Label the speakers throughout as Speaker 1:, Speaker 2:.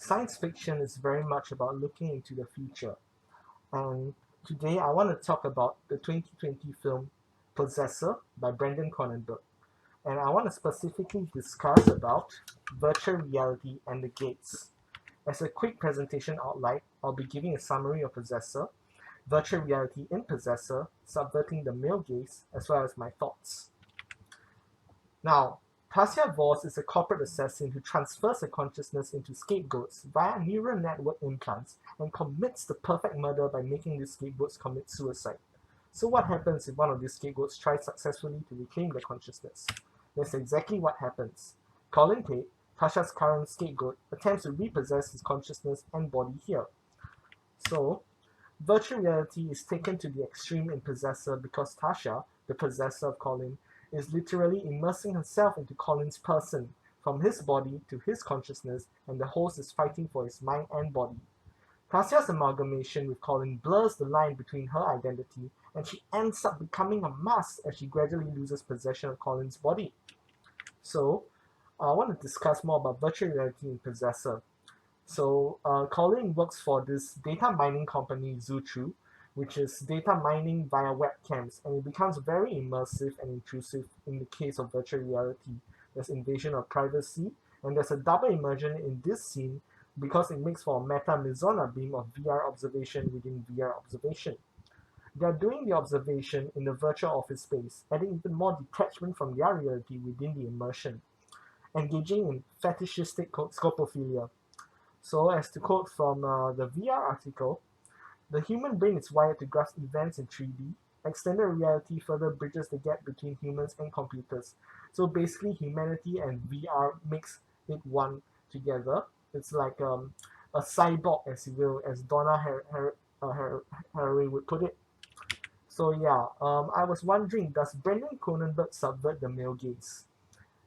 Speaker 1: Science fiction is very much about looking into the future, and today I want to talk about the 2020 film Possessor by Brendan Cronenberg, and I want to specifically discuss about virtual reality and the gates. As a quick presentation outline, I'll be giving a summary of Possessor, virtual reality in Possessor, subverting the male gaze, as well as my thoughts. Now, Tasia Voss is a corporate assassin who transfers her consciousness into scapegoats via neural network implants and commits the perfect murder by making these scapegoats commit suicide. So what happens if one of these scapegoats tries successfully to reclaim their consciousness? That's exactly what happens. Colin Tate, Tasha's current scapegoat, attempts to repossess his consciousness and body here. So, virtual reality is taken to the extreme in Possessor because Tasha, the possessor of Colin, is literally immersing herself into Colin's person, from his body to his consciousness, and the host is fighting for his mind and body. Tasia's amalgamation with Colin blurs the line between her identity, and she ends up becoming a mask as she gradually loses possession of Colin's body. So, I want to discuss more about virtual reality in Possessor. So Colin works for this data mining company, Zutru, which is data mining via webcams, and it becomes very immersive and intrusive in the case of virtual reality. There's invasion of privacy, and there's a double immersion in this scene because it makes for a meta-Mizona beam of VR observation within VR observation. They are doing the observation in the virtual office space, adding even more detachment from their reality within the immersion, engaging in fetishistic scopophilia. So, as to quote from the VR article, the human brain is wired to grasp events in 3D. Extended reality further bridges the gap between humans and computers. So basically, humanity and VR makes it one together. It's like a cyborg, as you will, as Haraway would put it. So yeah, I was wondering, does Brendan Cronenberg subvert the male gaze?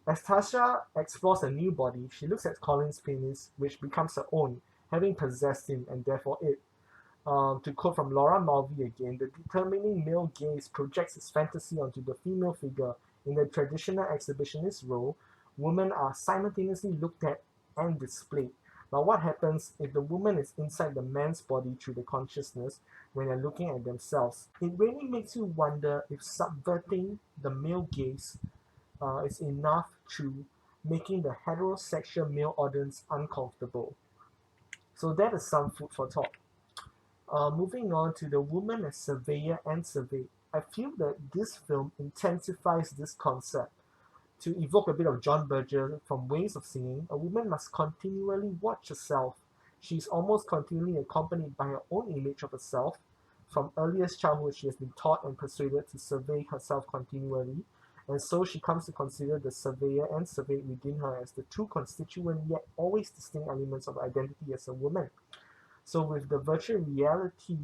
Speaker 1: As Tasha explores a new body, she looks at Colin's penis, which becomes her own, having possessed him and therefore it. To quote from Laura Mulvey again, the determining male gaze projects its fantasy onto the female figure. In the traditional exhibitionist role, women are simultaneously looked at and displayed. But what happens if the woman is inside the man's body through the consciousness when they're looking at themselves? It really makes you wonder if subverting the male gaze is enough to making the heterosexual male audience uncomfortable. So that is some food for thought. Moving on to the woman as surveyor and surveyed, I feel that this film intensifies this concept. To evoke a bit of John Berger from Ways of Singing, a woman must continually watch herself. She is almost continually accompanied by her own image of herself. From earliest childhood, she has been taught and persuaded to survey herself continually, and so she comes to consider the surveyor and surveyed within her as the two constituent yet always distinct elements of identity as a woman. So with the virtual reality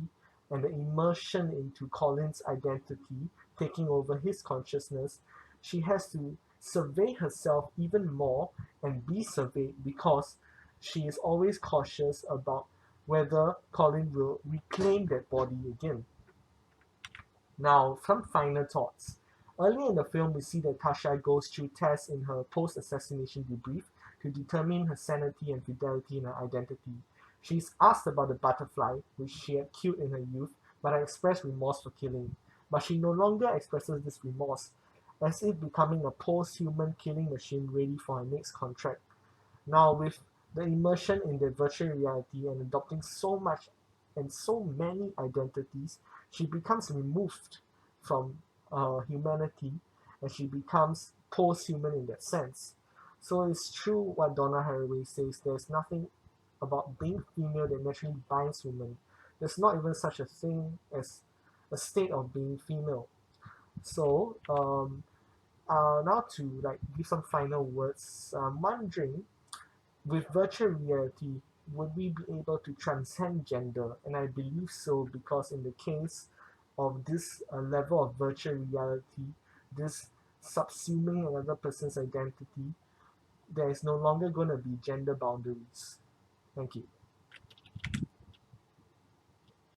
Speaker 1: and the immersion into Colin's identity taking over his consciousness, she has to survey herself even more and be surveyed because she is always cautious about whether Colin will reclaim that body again. Now, some final thoughts. Early in the film, we see that Tasha goes through tests in her post-assassination debrief to determine her sanity and fidelity in her identity. She's asked about the butterfly, which she had killed in her youth, but had expressed remorse for killing. But she no longer expresses this remorse, as if becoming a post-human killing machine ready for her next contract. Now, with the immersion in the virtual reality and adopting so much and so many identities, she becomes removed from humanity and she becomes post-human in that sense. So it's true what Donna Haraway says, there's nothing about being female that naturally binds women. There's not even such a thing as a state of being female. So now to like give some final words, I'm wondering, with virtual reality, would we be able to transcend gender? And I believe so because in the case of this level of virtual reality, this subsuming another person's identity, there is no longer going to be gender boundaries. Thank you.